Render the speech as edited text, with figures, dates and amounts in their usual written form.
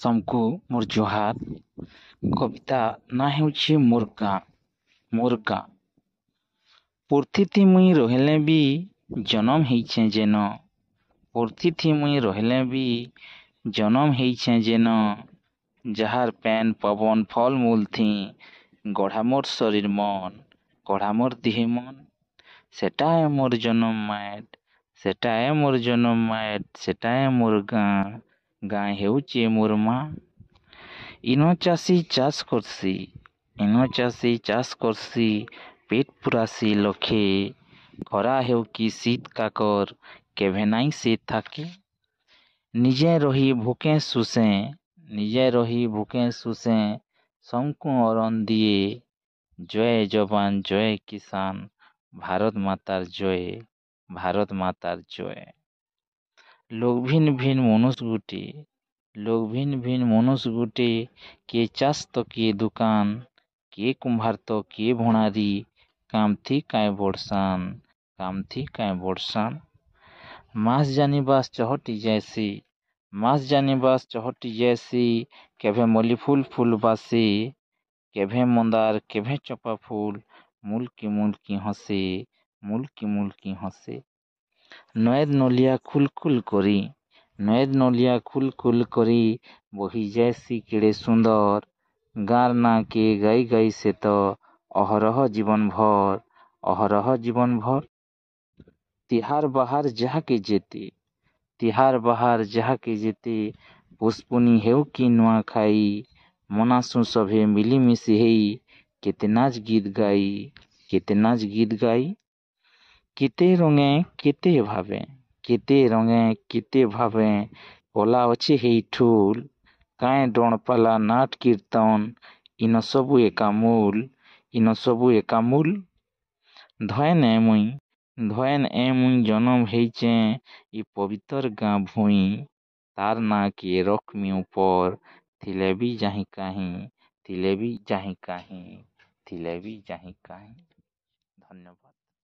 समकु मोर जोहार। कविता ना हेउछि मोर गाँ। मोर गाँ पोर्थिथि मुई रहिले भी जनम हेइछे जेन। पोर्थिथि मुई रहिले भी जनम हेइछे जेन। जहार पैन पवन फल मूल थी गढ़ा मोर शरीर मन, गढ़ा मोर देह मन। सेटाए मोर जनम माएट, सेटाए मोर जनम माएट, सेटाए मोर गाँ। गाँ हेउछि मोर माँ। इनो चाषी चाष करसी, इनो चाषी चाष करसी, पेट पुरासी लखे। खरा हेउ कि शीत काकर केभे नाई से थाके। निजे रही भूखे सुसे, निजे रही भूखे सुसे, समकु अरन दिए। जय जवान जय किसान, भारत मातार जय, भारत मातार जय। लोग भिन्न भिन्न मनुष्य गुटी, लोग भिन्न भिन्न मनुष्य गुटे। के चाष तो के दुकान, के कुम्हार तो के भोणारी। काम थी काय बोड़सान, काम थी काय बोड़सान। मास जानी बास चहटी जैसी, मास जानी बास चहटी जैसी। केभे मली फूल फूल बासी, केभे मंदार केभे चपा फूल। मुल्की हंसे, मुल्की हंसे। नयद नलिया खुल खुल करी, नयद नलिया खुल खुल करी। बही जैसी केड़े सुंदर, गार ना के गाई गाई से तो अहरह जीवन भर, अहरह जीवन भर। तिहार बहार जहा के जेते, तिहार बहार जहा के जेते। पुष्पुनी हेउ कि नुआ खाई, मनासु सभे मिली मिसी हेई। केते नाच गीत गाई, केते नाच गीत गाई। केते रंगे केते भावे, केते रंगे केते भावे। कला अछि हेई ठूल, काए डणपाला नाट कीर्तन। इन सबु एकामूल, इन सबु एकामूल। धयन ए मुई जनम हेइचे इ पवित्र गाँ भुई। तार ना के रखमी ऊपर, थिले भी जाहि काहीं, थिले भी जाहि काहीं, थिले भी जाहि काहीं। धन्यवाद।